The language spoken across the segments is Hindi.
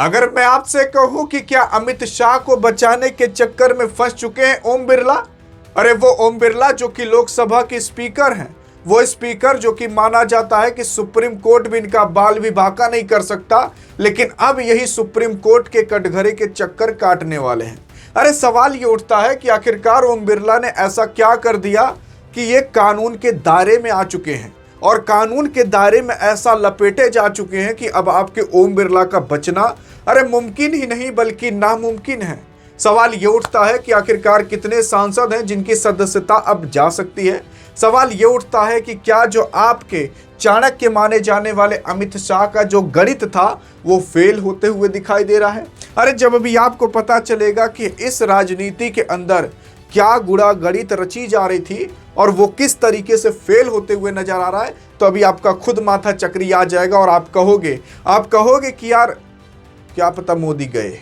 अगर मैं आपसे कहूं कि क्या अमित शाह को बचाने के चक्कर में फंस चुके हैं ओम बिरला? अरे वो ओम बिरला जो कि लोकसभा के स्पीकर हैं, वो स्पीकर जो कि माना जाता है कि सुप्रीम कोर्ट भी इनका बाल भी बांका नहीं कर सकता, लेकिन अब यही सुप्रीम कोर्ट के कटघरे के चक्कर काटने वाले हैं। अरे सवाल ये उठता है कि आखिरकार ओम बिरला ने ऐसा क्या कर दिया कि ये कानून के दायरे में आ चुके हैं और कानून के दायरे में ऐसा लपेटे जा चुके हैं कि अब आपके ओम बिरला का बचना अरे मुमकिन ही नहीं बल्कि नामुमकिन है। सवाल ये उठता है कि आखिरकार कितने सांसद हैं जिनकी सदस्यता अब जा सकती है। सवाल ये उठता है कि क्या जो आपके चाणक्य माने जाने वाले अमित शाह का जो गणित था वो फेल होते हुए दिखाई दे रहा है। अरे जब अभी आपको पता चलेगा कि इस राजनीति के अंदर क्या गुड़ा गणित रची जा रही थी और वो किस तरीके से फेल होते हुए नजर आ रहा है, तो अभी आपका खुद माथा चक्री आ जाएगा और आप कहोगे कि यार क्या पता मोदी गए।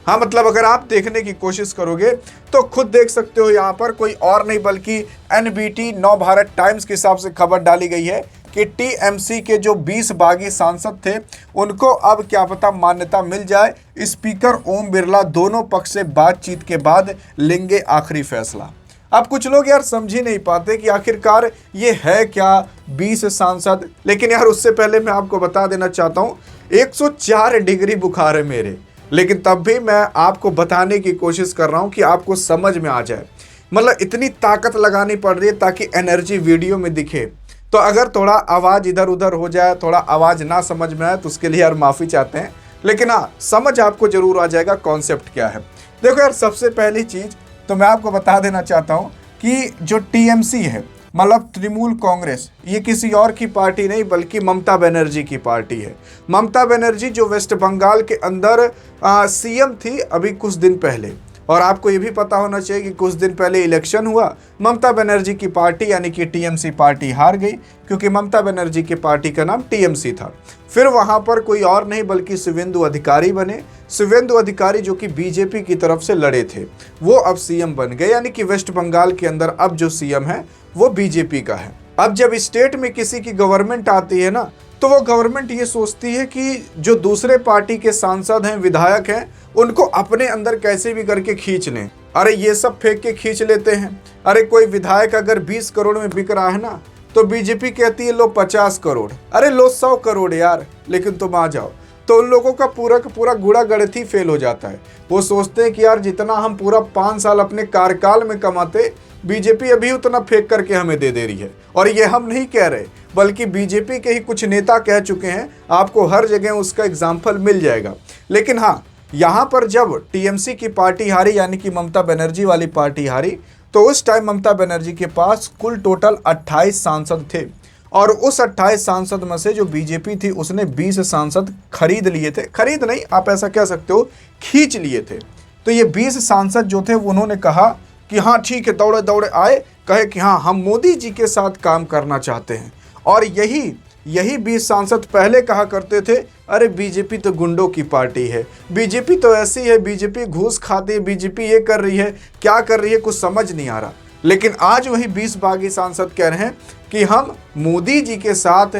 हाँ मतलब अगर आप देखने की कोशिश करोगे तो खुद देख सकते हो, यहाँ पर कोई और नहीं बल्कि एनबीटी नव भारत टाइम्स के हिसाब से खबर डाली गई है कि टीएमसी के जो 20 बागी सांसद थे उनको अब क्या पता मान्यता मिल जाए। स्पीकर ओम बिरला दोनों पक्ष से बातचीत के बाद लेंगे आखिरी फैसला। अब कुछ लोग यार समझ ही नहीं पाते कि आखिरकार ये है क्या 20 सांसद। लेकिन यार उससे पहले मैं आपको बता देना चाहता हूँ 104 डिग्री बुखार है मेरे, लेकिन तब भी मैं आपको बताने की कोशिश कर रहा हूँ कि आपको समझ में आ जाए। मतलब इतनी ताकत लगानी पड़ रही है ताकि एनर्जी वीडियो में दिखे। तो अगर थोड़ा आवाज़ इधर उधर हो जाए, थोड़ा आवाज़ ना समझ में आए तो उसके लिए यार माफ़ी चाहते हैं, लेकिन हाँ समझ आपको ज़रूर आ जाएगा कॉन्सेप्ट क्या है। देखो यार सबसे पहली चीज़ तो मैं आपको बता देना चाहता हूँ कि जो टीएमसी है मतलब तृणमूल कांग्रेस, ये किसी और की पार्टी नहीं बल्कि ममता बनर्जी की पार्टी है। ममता बनर्जी जो वेस्ट बंगाल के अंदर सीएम थी अभी कुछ दिन पहले, और आपको ये भी पता होना चाहिए कि कुछ दिन पहले इलेक्शन हुआ, ममता बनर्जी की पार्टी यानी कि टीएमसी पार्टी हार गई क्योंकि ममता बनर्जी की पार्टी का नाम टीएमसी था। फिर वहाँ पर कोई और नहीं बल्कि शुवेंदु अधिकारी बने। शुवेंदु अधिकारी जो कि बीजेपी की तरफ से लड़े थे वो अब सीएम बन गए, यानी कि वेस्ट बंगाल के अंदर अब जो सीएम है वो बीजेपी का है। अब जब स्टेट में किसी की गवर्नमेंट आती है ना, तो वो गवर्नमेंट ये सोचती है कि जो दूसरे पार्टी के सांसद हैं, विधायक हैं, उनको अपने अंदर कैसे भी करके खींच लें। अरे ये सब फेंक के खींच लेते हैं। अरे कोई विधायक अगर 20 करोड़ में बिक रहा है ना, तो बीजेपी कहती है लो 50 करोड़, अरे लो 100 करोड़ यार, लेकिन तुम आ जाओ। तो उन लोगों का पूरा गुड़ा गणित ही फेल हो जाता है। वो सोचते हैं कि यार जितना हम पूरा 5 साल अपने कार्यकाल में कमाते, बीजेपी अभी उतना फेंक करके हमें दे रही है। और ये हम नहीं कह रहे बल्कि बीजेपी के ही कुछ नेता कह चुके हैं, आपको हर जगह उसका एग्जाम्पल मिल जाएगा। लेकिन हाँ, यहाँ पर जब टीएमसी की पार्टी हारी यानी कि ममता बनर्जी वाली पार्टी हारी, तो उस टाइम ममता बनर्जी के पास कुल टोटल 28 सांसद थे और उस 28 सांसद में से जो बीजेपी थी उसने 20 सांसद खरीद लिए थे। खरीद नहीं, आप ऐसा कह सकते हो, खींच लिए थे। तो ये 20 सांसद जो थे उन्होंने कहा कि हाँ ठीक है, दौड़े दौड़े आए, कहे कि हाँ हम मोदी जी के साथ काम करना चाहते हैं। और यही 20 सांसद पहले कहा करते थे अरे बीजेपी तो गुंडों की पार्टी है, बीजेपी तो ऐसी है, बीजेपी घूस खाती है, बीजेपी ये कर रही है, क्या कर रही है, कुछ समझ नहीं आ रहा। लेकिन आज वही 20 बागी सांसद कह रहे हैं कि हम मोदी जी के साथ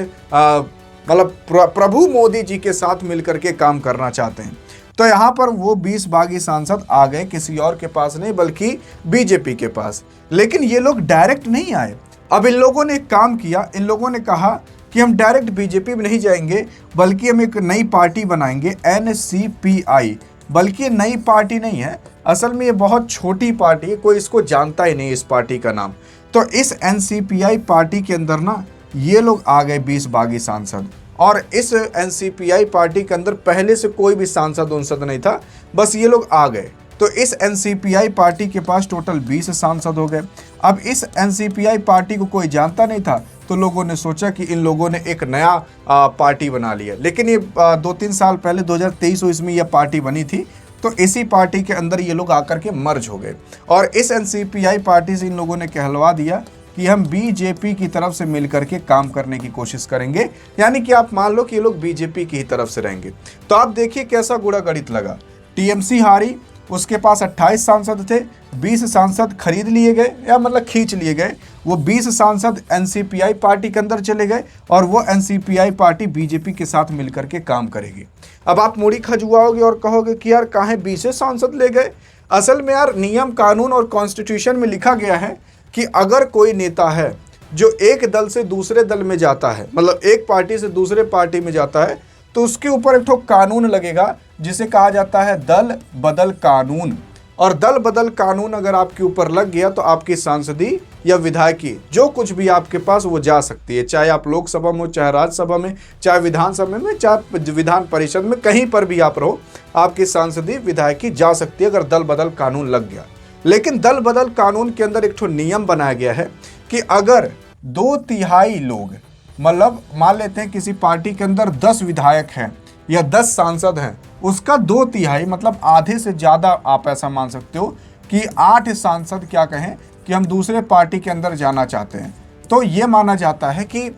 मतलब प्रभु मोदी जी के साथ मिलकर के काम करना चाहते हैं। तो यहाँ पर वो 20 बागी सांसद आ गए किसी और के पास नहीं बल्कि बीजेपी के पास। लेकिन ये लोग डायरेक्ट नहीं आए। अब इन लोगों ने एक काम किया, इन लोगों ने कहा कि हम डायरेक्ट बीजेपी में नहीं जाएंगे बल्कि हम एक नई पार्टी बनाएंगे, NCPI। बल्कि ये नई पार्टी नहीं है, असल में ये बहुत छोटी पार्टी है, कोई इसको जानता ही नहीं इस पार्टी का नाम। तो इस NCPI पार्टी के अंदर ना ये लोग आ गए 20 बागी सांसद, और इस NCPI पार्टी के अंदर पहले से कोई भी सांसद उनसद नहीं था, बस ये लोग आ गए। तो इस NCPI पार्टी के पास टोटल 20 सांसद हो गए। अब इस NCPI पार्टी को कोई जानता नहीं था, तो लोगों ने सोचा कि इन लोगों ने एक नया पार्टी बना लिया। लेकिन ये 2-3 साल पहले 2023 में यह पार्टी बनी थी, तो इसी पार्टी के अंदर ये लोग आकर के मर्ज हो गए। और इस NCPI पार्टी से इन लोगों ने कहलवा दिया कि हम बीजेपी की तरफ से मिलकर के काम करने की कोशिश करेंगे, यानी कि आप मान लो कि ये लोग बीजेपी की ही तरफ से रहेंगे। तो आप देखिए कैसा गुड़ा गणित लगा। टीएमसी हारी, उसके पास 28 सांसद थे, 20 सांसद खरीद लिए गए या मतलब खींच लिए गए। वो 20 सांसद एनसीपीआई पार्टी के अंदर चले गए और वो एनसीपीआई पार्टी बीजेपी के साथ मिलकर के काम करेगी। अब आप मूड़ी खजुआओगे और कहोगे कि यार काहे 20 सांसद ले गए। असल में यार नियम कानून और कॉन्स्टिट्यूशन में लिखा गया है कि अगर कोई नेता है जो एक दल से दूसरे दल में जाता है, मतलब एक पार्टी से दूसरे पार्टी में जाता है, तो उसके ऊपर एक ठो कानून लगेगा जिसे कहा जाता है दल बदल कानून। और दल बदल कानून अगर आपके ऊपर लग गया तो आपकी सांसदी या विधायकी जो कुछ भी आपके पास वो जा सकती है, चाहे आप लोकसभा में हो, चाहे राज्यसभा में, चाहे विधानसभा में, चाहे विधान परिषद में, कहीं पर भी आप रहो, आपकी सांसदी विधायकी जा सकती है अगर दल बदल कानून लग गया। लेकिन दल बदल कानून के अंदर एक ठो नियम बनाया गया है कि अगर 2/3 लोग, मतलब मान लेते हैं किसी पार्टी के अंदर 10 विधायक हैं या 10 सांसद हैं, उसका 2/3 मतलब आधे से ज़्यादा आप ऐसा मान सकते हो कि 8 सांसद क्या कहें कि हम दूसरे पार्टी के अंदर जाना चाहते हैं, तो ये माना जाता है कि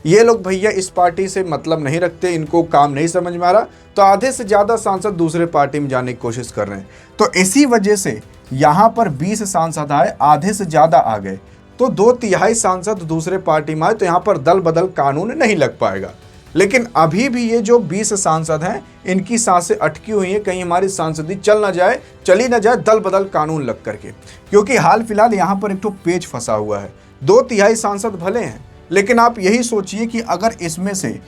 ये लोग भैया इस पार्टी से मतलब नहीं रखते, इनको काम नहीं समझ में आ रहा, तो आधे से ज़्यादा सांसद दूसरे पार्टी में जाने की कोशिश कर रहे हैं। तो इसी वजह से यहाँ पर 20 सांसद आए, आधे से ज़्यादा आ गए, तो 2/3 सांसद दूसरे पार्टी में आए, तो यहाँ पर दल बदल कानून नहीं लग पाएगा। लेकिन अभी भी ये जो 20 सांसद हैं इनकी सांसें अटकी हुई हैं, कहीं हमारी सांसदी चली ना जाए दल बदल कानून लग करके, क्योंकि हाल फिलहाल यहाँ पर एक तो पेच फंसा हुआ है। 2/3 सांसद भले हैं, लेकिन आप यही सोचिए कि अगर इसमें से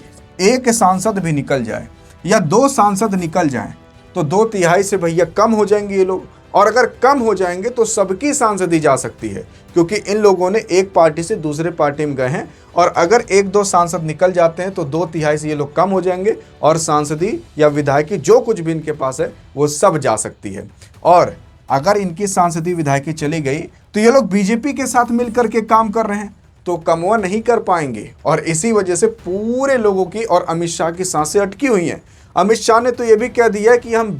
एक सांसद भी निकल जाए या 2 सांसद निकल जाएं, तो 2/3 से भैया कम हो जाएंगे ये लोग, और अगर कम हो जाएंगे तो सबकी सांसदी जा सकती है, क्योंकि इन लोगों ने एक पार्टी से दूसरे पार्टी में गए हैं, और अगर 1-2 सांसद निकल जाते हैं तो 2/3 से ये लोग कम हो जाएंगे और सांसदी या विधायकी जो कुछ भी इनके पास है वो सब जा सकती है। और अगर इनकी सांसदी विधायकी चली गई तो ये लोग बीजेपी के साथ मिलकर के काम कर रहे हैं, तो कमवा नहीं कर पाएंगे, और इसी वजह से पूरे लोगों की और अमित शाह की सांसें अटकी हुई हैं। अमित शाह ने तो ये भी कह दिया है कि हम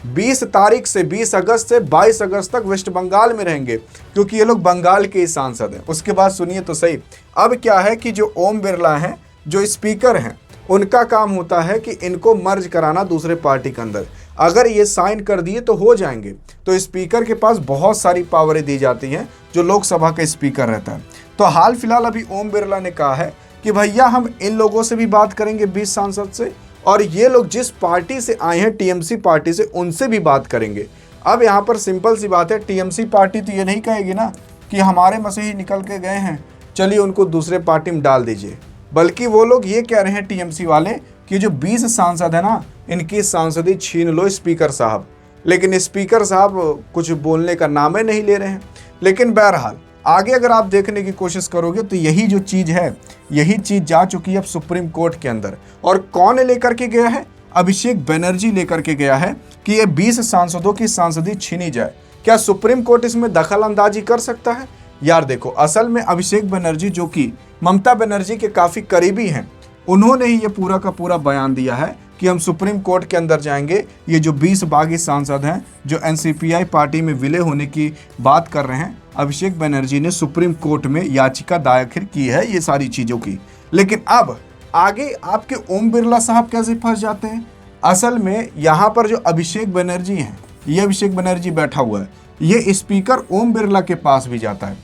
20 तारीख से 20 अगस्त से 22 अगस्त तक वेस्ट बंगाल में रहेंगे, क्योंकि ये लोग बंगाल के ही सांसद हैं। उसके बाद सुनिए तो सही, अब क्या है कि जो ओम बिरला हैं, जो स्पीकर हैं, उनका काम होता है कि इनको मर्ज कराना दूसरे पार्टी के अंदर। अगर ये साइन कर दिए तो हो जाएंगे, तो स्पीकर के पास बहुत सारी पावरें दी जाती हैं जो लोकसभा का स्पीकर रहता है। तो हाल फिलहाल अभी ओम बिरला ने कहा है कि भैया हम इन लोगों से भी बात करेंगे 20 सांसद से, और ये लोग जिस पार्टी से आए हैं टीएमसी पार्टी से, उनसे भी बात करेंगे। अब यहाँ पर सिंपल सी बात है, टीएमसी पार्टी तो ये नहीं कहेगी ना कि हमारे में से ही निकल के गए हैं, चलिए उनको दूसरे पार्टी में डाल दीजिए, बल्कि वो लोग ये कह रहे हैं टीएमसी वाले कि जो 20 सांसद है ना, इनकी सांसदी छीन लो स्पीकर साहब। लेकिन स्पीकर साहब कुछ बोलने का नाम ही नहीं ले रहे हैं। लेकिन बहरहाल आगे अगर आप देखने की कोशिश करोगे तो यही जो चीज़ है, यही चीज़ जा चुकी है अब सुप्रीम कोर्ट के अंदर। और कौन लेकर के गया है? अभिषेक बनर्जी लेकर के गया है कि ये 20 सांसदों की सांसदी छीनी जाए। क्या सुप्रीम कोर्ट इसमें दखल अंदाजी कर सकता है? यार देखो, असल में अभिषेक बनर्जी जो कि ममता बनर्जी के काफ़ी करीबी हैं, उन्होंने ही ये पूरा का पूरा बयान दिया है कि हम सुप्रीम कोर्ट के अंदर जाएंगे। ये जो 20 बागी सांसद हैं जो एनसीपीआई पार्टी में विलय होने की बात कर रहे हैं, अभिषेक बनर्जी ने सुप्रीम कोर्ट में याचिका दायर की है ये सारी चीज़ों की। लेकिन अब आगे आपके ओम बिरला साहब कैसे फंस जाते हैं? असल में यहाँ पर जो अभिषेक बनर्जी हैं, ये अभिषेक बनर्जी बैठा हुआ है, ये स्पीकर ओम बिरला के पास भी जाता है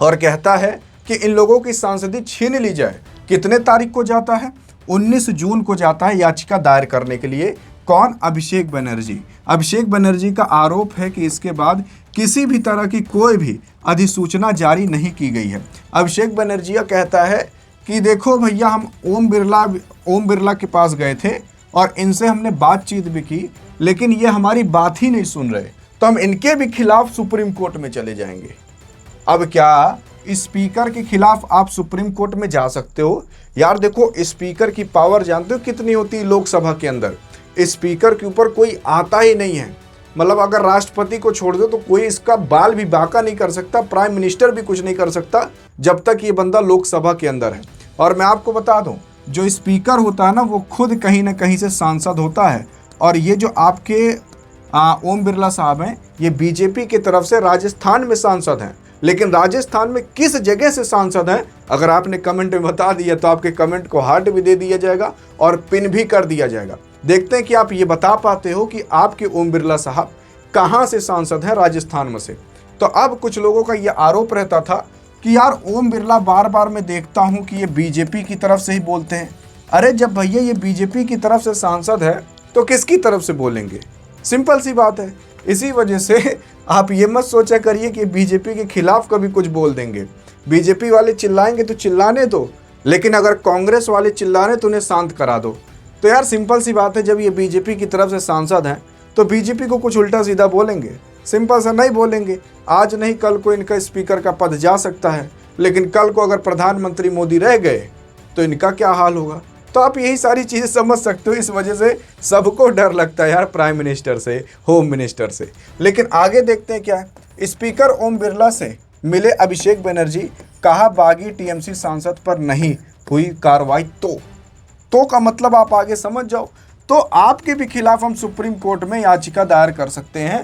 और कहता है कि इन लोगों की सांसदी छीन ली जाए। कितने तारीख को जाता है? 19 जून को जाता है याचिका दायर करने के लिए। कौन? अभिषेक बनर्जी। अभिषेक बनर्जी का आरोप है कि इसके बाद किसी भी तरह की कोई भी अधिसूचना जारी नहीं की गई है। अभिषेक बनर्जी कहता है कि देखो भैया, हम ओम बिरला के पास गए थे और इनसे हमने बातचीत भी की, लेकिन ये हमारी बात ही नहीं सुन रहे, तो हम इनके भी खिलाफ सुप्रीम कोर्ट में चले जाएंगे। अब क्या स्पीकर के खिलाफ आप सुप्रीम कोर्ट में जा सकते हो? यार देखो, स्पीकर की पावर जानते हो कितनी होती है लोकसभा के अंदर? स्पीकर के ऊपर कोई आता ही नहीं है। मतलब अगर राष्ट्रपति को छोड़ दो तो कोई इसका बाल भी बांका नहीं कर सकता, प्राइम मिनिस्टर भी कुछ नहीं कर सकता जब तक ये बंदा लोकसभा के अंदर है। और मैं आपको बता दूं, जो स्पीकर होता है ना, वो खुद कहीं ना कहीं से सांसद होता है। और ये जो आपके ओम बिरला साहब हैं, ये बीजेपी की तरफ से राजस्थान में सांसद हैं। लेकिन राजस्थान में किस जगह से सांसद हैं, अगर आपने कमेंट में बता दिया तो आपके कमेंट को हार्ट भी दे दिया जाएगा और पिन भी कर दिया जाएगा। देखते हैं कि आप ये बता पाते हो कि आपके ओम बिरला साहब कहाँ से सांसद हैं राजस्थान में से। तो अब कुछ लोगों का ये आरोप रहता था कि यार ओम बिरला बार बार मैं देखता हूँ कि ये बीजेपी की तरफ से ही बोलते हैं। अरे जब भैया ये बीजेपी की तरफ से सांसद है तो किसकी तरफ से बोलेंगे? सिंपल सी बात है। इसी वजह से आप ये मत सोचा करिए कि बीजेपी के खिलाफ कभी कुछ बोल देंगे। बीजेपी वाले चिल्लाएंगे तो चिल्लाने दो, लेकिन अगर कांग्रेस वाले चिल्लाने तो उन्हें शांत करा दो। तो यार सिंपल सी बात है, जब ये बीजेपी की तरफ से सांसद हैं तो बीजेपी को कुछ उल्टा सीधा बोलेंगे? सिंपल सा नहीं बोलेंगे। आज नहीं कल को इनका स्पीकर का पद जा सकता है, लेकिन कल को अगर प्रधानमंत्री मोदी रह गए तो इनका क्या हाल होगा? तो आप यही सारी चीज़ें समझ सकते हो। इस वजह से सबको डर लगता है यार प्राइम मिनिस्टर से, होम मिनिस्टर से। लेकिन आगे देखते हैं क्या है। स्पीकर ओम बिरला से मिले अभिषेक बनर्जी, कहा बागी टीएमसी सांसद पर नहीं हुई कार्रवाई तो का मतलब आप आगे समझ जाओ। तो आपके भी खिलाफ हम सुप्रीम कोर्ट में याचिका दायर कर सकते हैं।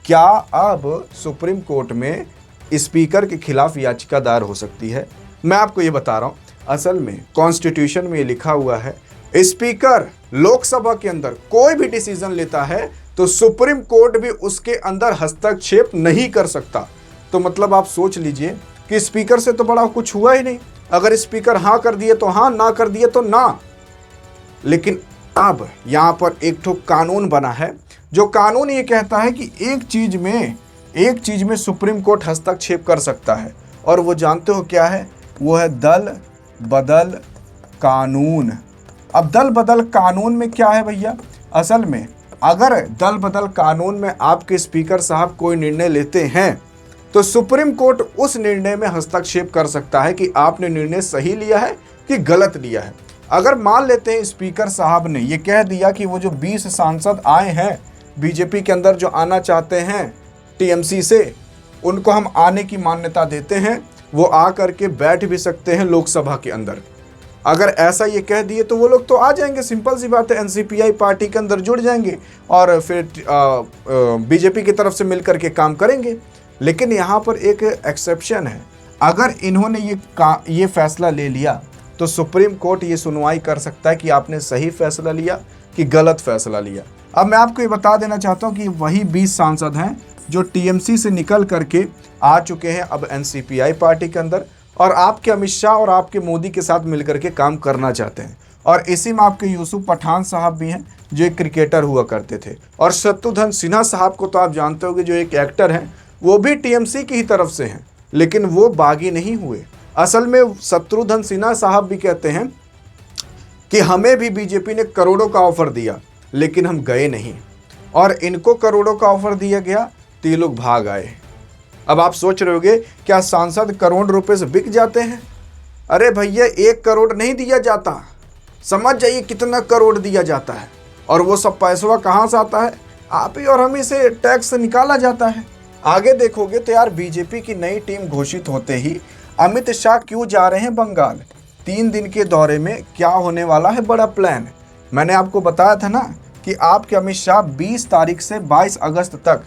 क्या अब सुप्रीम कोर्ट में स्पीकर के खिलाफ याचिका दायर हो सकती है? मैं आपको ये बता रहा हूँ, असल में कॉन्स्टिट्यूशन में ये लिखा हुआ है, स्पीकर लोकसभा के अंदर कोई भी डिसीजन लेता है तो सुप्रीम कोर्ट भी उसके अंदर हस्तक्षेप नहीं कर सकता। तो मतलब आप सोच लीजिए कि स्पीकर से तो बड़ा कुछ हुआ ही नहीं। अगर स्पीकर हाँ कर दिए तो हाँ, ना कर दिए तो ना। लेकिन अब यहाँ पर एक ठो कानून बना है, जो कानून ये कहता है कि एक चीज में सुप्रीम कोर्ट हस्तक्षेप कर सकता है, और वो जानते हो क्या है? वो है दल बदल कानून। अब दल बदल कानून में क्या है भैया? असल में अगर दल बदल कानून में आपके स्पीकर साहब कोई निर्णय लेते हैं तो सुप्रीम कोर्ट उस निर्णय में हस्तक्षेप कर सकता है कि आपने निर्णय सही लिया है कि गलत लिया है। अगर मान लेते हैं स्पीकर साहब ने ये कह दिया कि वो जो 20 सांसद आए हैं बीजेपी के अंदर, जो आना चाहते हैं टीएमसी से, उनको हम आने की मान्यता देते हैं, वो आ करके बैठ भी सकते हैं लोकसभा के अंदर। अगर ऐसा ये कह दिए तो वो लोग तो आ जाएंगे, सिंपल सी बात है, एनसीपीआई पार्टी के अंदर जुड़ जाएंगे और फिर बीजेपी की तरफ से मिलकर के काम करेंगे। लेकिन यहाँ पर एक एक्सेप्शन है, अगर इन्होंने ये फैसला ले लिया तो सुप्रीम कोर्ट ये सुनवाई कर सकता है कि आपने सही फैसला लिया कि गलत फैसला लिया। अब मैं आपको ये बता देना चाहता हूँ कि वही 20 सांसद हैं जो टीएमसी से निकल करके आ चुके हैं अब एनसीपीआई पार्टी के अंदर, और आपके अमित शाह और आपके मोदी के साथ मिलकर के काम करना चाहते हैं। और इसी में आपके यूसुफ पठान साहब भी हैं जो एक क्रिकेटर हुआ करते थे, और शत्रुघ्न सिन्हा साहब को तो आप जानते होंगे जो एक एक्टर हैं, वो भी टीएमसी की ही तरफ से हैं, लेकिन वो बागी नहीं हुए। असल में शत्रुघ्न सिन्हा साहब भी कहते हैं कि हमें भी बीजेपी ने करोड़ों का ऑफर दिया लेकिन हम गए नहीं, और इनको करोड़ों का ऑफर दिया गया तो ये लोग भाग आए। अब आप सोच रहे होंगे क्या सांसद करोड़ रुपए से बिक जाते हैं? अरे भैया 1 करोड़ नहीं दिया जाता, समझ जाइए कितना करोड़ दिया जाता है। और वो सब पैसा कहाँ से आता है? आप ही और हम ही से टैक्स निकाला जाता है। आगे देखोगे तो यार बीजेपी की नई टीम घोषित होते ही अमित शाह क्यों जा रहे हैं बंगाल? 3 दिन के दौरे में क्या होने वाला है बड़ा प्लान। मैंने आपको बताया था ना कि आपके अमित शाह 20 तारीख से 22 अगस्त तक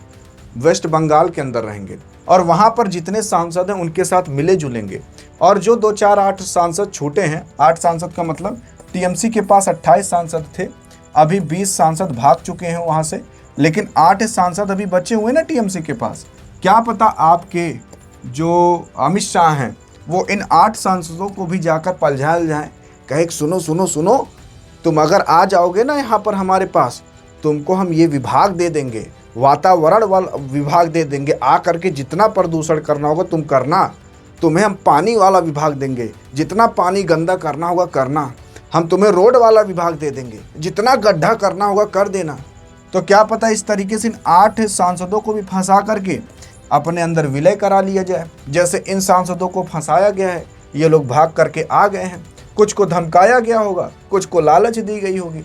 वेस्ट बंगाल के अंदर रहेंगे, और वहां पर जितने सांसद हैं उनके साथ मिले जुलेंगे। और जो 2 4 8 सांसद छूटे हैं, 8 सांसद का मतलब टीएमसी के पास 28 सांसद थे, अभी 20 सांसद भाग चुके हैं वहां से, लेकिन 8 सांसद अभी बचे हुए ना टीएमसी के पास। क्या पता आपके जो अमित शाह हैं वो इन 8 सांसदों को भी जाकर पलझाल जाएं, कहे सुनो सुनो सुनो, तुम अगर आ जाओगे ना यहाँ पर हमारे पास, तुमको हम ये विभाग दे देंगे, वातावरण वाला विभाग दे देंगे, आ करके जितना प्रदूषण करना होगा तुम करना, तुम्हें हम पानी वाला विभाग देंगे, जितना पानी गंदा करना होगा करना, हम तुम्हें रोड वाला विभाग दे देंगे, जितना गड्ढा करना होगा कर देना। तो क्या पता इस तरीके से इन 8 सांसदों को भी फंसा करके अपने अंदर विलय करा लिया जाए, जैसे इन सांसदों को फंसाया गया है, ये लोग भाग करके आ गए हैं। कुछ को धमकाया गया होगा, कुछ को लालच दी गई होगी।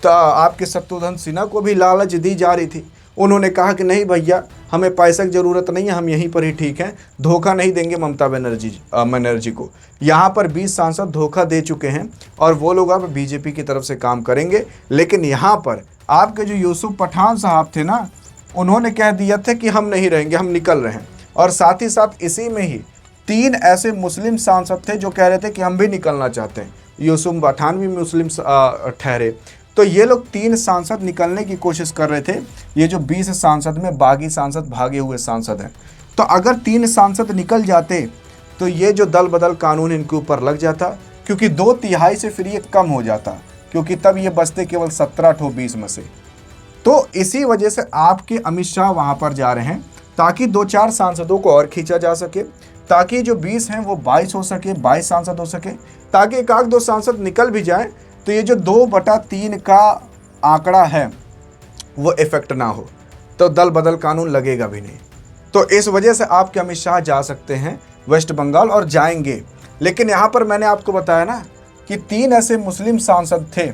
तो आपके शत्रुघ्न सिन्हा को भी लालच दी जा रही थी, उन्होंने कहा कि नहीं भैया हमें पैसे की ज़रूरत नहीं है, हम यहीं पर ही ठीक हैं, धोखा नहीं देंगे ममता बनर्जी को। यहाँ पर 20 सांसद धोखा दे चुके हैं और वो लोग अब बीजेपी की तरफ से काम करेंगे। लेकिन यहाँ पर आपके जो यूसुफ पठान साहब थे ना, उन्होंने कह दिया था कि हम नहीं रहेंगे, हम निकल रहे हैं। और साथ ही साथ इसी में ही 3 ऐसे मुस्लिम सांसद थे जो कह रहे थे कि हम भी निकलना चाहते हैं। यूसुफ पठान भी मुस्लिम ठहरे, तो ये लोग 3 सांसद निकलने की कोशिश कर रहे थे। ये जो 20 सांसद में बागी सांसद भागे हुए सांसद हैं, तो अगर 3 सांसद निकल जाते तो ये जो दल बदल कानून इनके ऊपर लग जाता, क्योंकि 2/3 से फिर ये कम हो जाता, क्योंकि तब ये बचते केवल 17 ठो 20 में से। तो इसी वजह से आपके अमित शाह वहाँ पर जा रहे हैं ताकि 2-4 सांसदों को और खींचा जा सके, ताकि जो 20 हैं वो 22 हो सके, 22 सांसद हो सके, ताकि 1-2 सांसद निकल भी जाएं तो ये जो 2/3 का आंकड़ा है वो इफेक्ट ना हो, तो दल बदल कानून लगेगा भी नहीं। तो इस वजह से आपके अमित शाह जा सकते हैं वेस्ट बंगाल और जाएंगे। लेकिन यहाँ पर मैंने आपको बताया ना कि 3 ऐसे मुस्लिम सांसद थे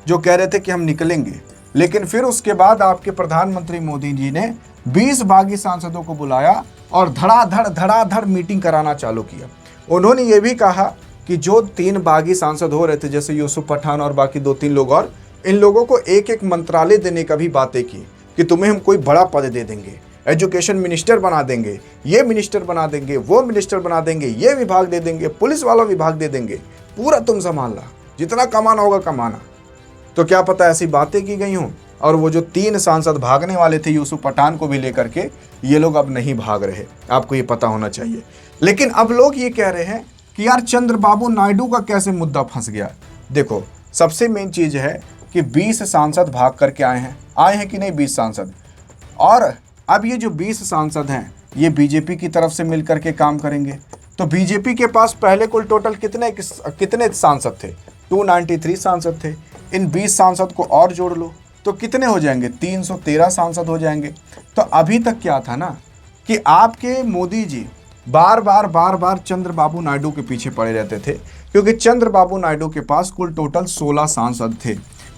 जो कह रहे थे कि हम निकलेंगे, लेकिन फिर उसके बाद आपके प्रधानमंत्री मोदी जी ने 20 बागी सांसदों को बुलाया और धड़ाधड़ मीटिंग कराना चालू किया। उन्होंने ये भी कहा कि जो 3 बागी सांसद हो रहे थे, जैसे यूसुफ पठान और बाकी 2-3 लोग, और इन लोगों को एक मंत्रालय देने का भी बातें की कि तुम्हें हम कोई बड़ा पद दे देंगे, एजुकेशन मिनिस्टर बना देंगे, ये मिनिस्टर बना देंगे, वो मिनिस्टर बना देंगे, ये विभाग दे देंगे, पुलिस वाला विभाग दे देंगे, पूरा तुम संभालना, जितना कमाना होगा कमाना। तो क्या पता ऐसी बातें की गई हों, और वो जो 3 सांसद भागने वाले थे यूसुफ पठान को भी लेकर के, ये लोग अब नहीं भाग रहे, आपको ये पता होना चाहिए। लेकिन अब लोग ये कह रहे हैं कि यार चंद्रबाबू नायडू का कैसे मुद्दा फंस गया। देखो, सबसे मेन चीज़ है कि 20 सांसद भाग करके आए हैं कि नहीं 20 सांसद, और अब ये जो 20 सांसद हैं ये बीजेपी की तरफ से मिलकर के काम करेंगे। तो बीजेपी के पास पहले कुल टोटल कितने सांसद थे? 293 सांसद थे। इन 20 सांसद को और जोड़ लो तो कितने हो जाएंगे? 313 सांसद हो जाएंगे। तो अभी तक क्या था ना कि आपके मोदी जी बार बार चंद्रबाबू नायडू के पीछे पड़े रहते थे, क्योंकि चंद्रबाबू नायडू के पास कुल टोटल 16 सांसद थे,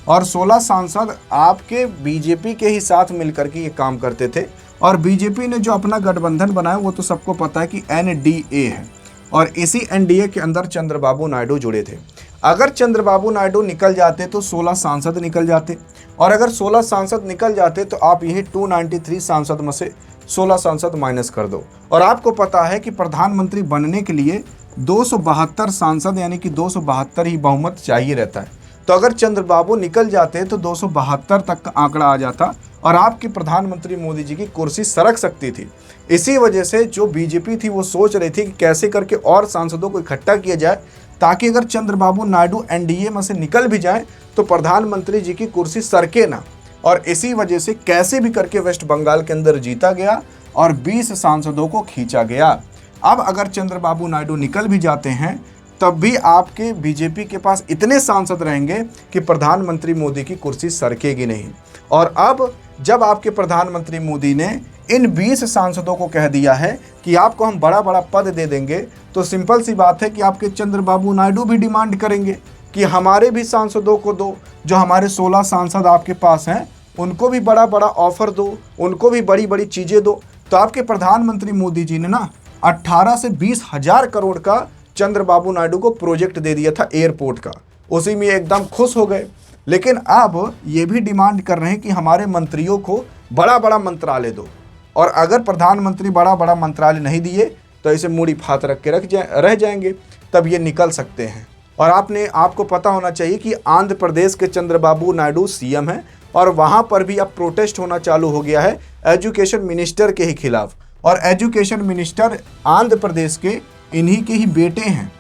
और 16 सांसद आपके बीजेपी के ही साथ मिलकर के ये काम करते थे। और बीजेपी ने जो अपना गठबंधन बनाया वो तो सबको पता है कि एनडीए है, और इसी एनडीए के अंदर चंद्रबाबू नायडू जुड़े थे। अगर चंद्रबाबू नायडू निकल जाते तो 16 सांसद निकल जाते, और अगर 16 सांसद निकल जाते तो आप यही 293 सांसद में से 16 सांसद माइनस कर दो। और आपको पता है कि प्रधानमंत्री बनने के लिए 272 सांसद यानी कि 272 ही बहुमत चाहिए रहता है। तो अगर चंद्रबाबू निकल जाते तो 272 तक का आंकड़ा आ जाता और आपकी प्रधानमंत्री मोदी जी की कुर्सी सरक सकती थी। इसी वजह से जो बीजेपी थी वो सोच रही थी कि कैसे करके और सांसदों को इकट्ठा किया जाए, ताकि अगर चंद्रबाबू नायडू एनडीए में से निकल भी जाए तो प्रधानमंत्री जी की कुर्सी सरके ना। और इसी वजह से कैसे भी करके वेस्ट बंगाल के अंदर जीता गया और 20 सांसदों को खींचा गया। अब अगर चंद्रबाबू नायडू निकल भी जाते हैं तब भी आपके बीजेपी के पास इतने सांसद रहेंगे कि प्रधानमंत्री मोदी की कुर्सी सरकेगी नहीं। और अब जब आपके प्रधानमंत्री मोदी ने इन 20 सांसदों को कह दिया है कि आपको हम बड़ा बड़ा पद दे देंगे, तो सिंपल सी बात है कि आपके चंद्रबाबू नायडू भी डिमांड करेंगे कि हमारे भी सांसदों को दो, जो हमारे 16 सांसद आपके पास हैं उनको भी बड़ा बड़ा ऑफर दो, उनको भी बड़ी बड़ी चीज़ें दो। तो आपके प्रधानमंत्री मोदी जी ने ना 18 से 20 हजार करोड़ का चंद्रबाबू नायडू को प्रोजेक्ट दे दिया था एयरपोर्ट का, उसी में एकदम खुश हो गए। लेकिन अब ये भी डिमांड कर रहे हैं कि हमारे मंत्रियों को बड़ा बड़ा मंत्रालय दो, और अगर प्रधानमंत्री बड़ा बड़ा मंत्रालय नहीं दिए तो इसे मूड़ी फात रख के रह जाएंगे, तब ये निकल सकते हैं। और आपको पता होना चाहिए कि आंध्र प्रदेश के चंद्रबाबू नायडू सीएम हैं, और वहाँ पर भी अब प्रोटेस्ट होना चालू हो गया है एजुकेशन मिनिस्टर के ही खिलाफ। और एजुकेशन मिनिस्टर आंध्र प्रदेश के इन्हीं के ही बेटे हैं,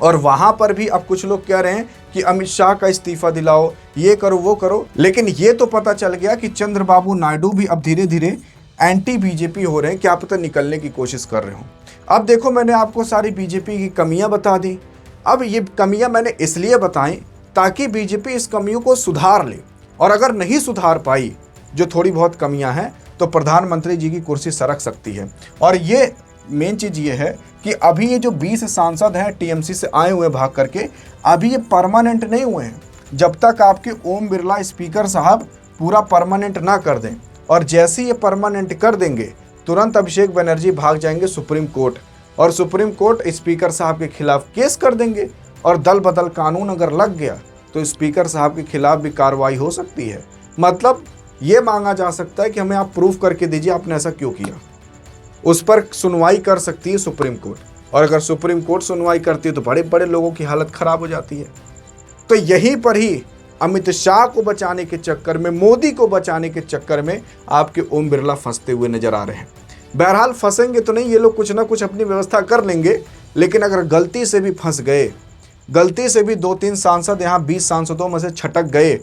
और वहाँ पर भी अब कुछ लोग कह रहे हैं कि अमित शाह का इस्तीफा दिलाओ, ये करो वो करो। लेकिन ये तो पता चल गया कि चंद्रबाबू नायडू भी अब धीरे धीरे एंटी बीजेपी हो रहे हैं, क्या पता निकलने की कोशिश कर रहे हो। अब देखो, मैंने आपको सारी बीजेपी की कमियां बता दी। अब ये कमियां मैंने इसलिए बताई ताकि बीजेपी इस कमियों को सुधार ले, और अगर नहीं सुधार पाई जो थोड़ी बहुत कमियां हैं तो प्रधानमंत्री जी की कुर्सी सरक सकती है। और ये मेन चीज़ ये है कि अभी ये जो 20 सांसद हैं टीएमसी से आए हुए भाग करके, अभी ये परमानेंट नहीं हुए हैं। जब तक आपके ओम बिरला स्पीकर साहब पूरा परमानेंट ना कर दें, और जैसे ये परमानेंट कर देंगे तुरंत अभिषेक बनर्जी भाग जाएंगे सुप्रीम कोर्ट, और सुप्रीम कोर्ट स्पीकर साहब के खिलाफ केस कर देंगे, और दल बदल कानून अगर लग गया तो स्पीकर साहब के खिलाफ भी कार्रवाई हो सकती है। मतलब ये मांगा जा सकता है कि हमें आप प्रूफ करके दीजिए आपने ऐसा क्यों किया। उस पर सुनवाई कर सकती है सुप्रीम कोर्ट, और अगर सुप्रीम कोर्ट सुनवाई करती है तो बड़े बड़े लोगों की हालत खराब हो जाती है। तो यहीं पर ही अमित शाह को बचाने के चक्कर में, मोदी को बचाने के चक्कर में आपके ओम बिरला फंसते हुए नजर आ रहे हैं। बहरहाल फंसेंगे तो नहीं, ये लोग कुछ ना कुछ अपनी व्यवस्था कर लेंगे, लेकिन अगर गलती से भी फंस गए, गलती से भी 2-3 सांसद यहाँ 20 सांसदों में से छटक गए,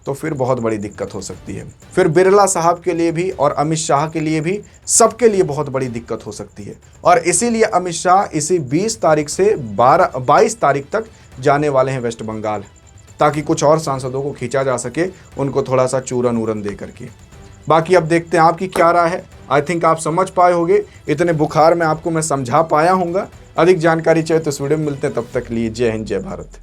तो फिर बहुत बड़ी दिक्कत हो सकती है। फिर बिरला साहब के लिए भी और अमित शाह के लिए भी, सबके लिए बहुत बड़ी दिक्कत हो सकती है। और इसीलिए अमित शाह इसी 20 तारीख से 22 तारीख तक जाने वाले हैं वेस्ट बंगाल, ताकि कुछ और सांसदों को खींचा जा सके, उनको थोड़ा सा चूरन उरन दे करके। बाकी अब देखते हैं आपकी क्या राय है। आई थिंक आप समझ पाए होंगे, इतने बुखार में आपको मैं समझा पाया हूँगा। अधिक जानकारी चाहिए तो इस वीडियो में मिलते हैं, तब तक लिए जय हिंद जय भारत।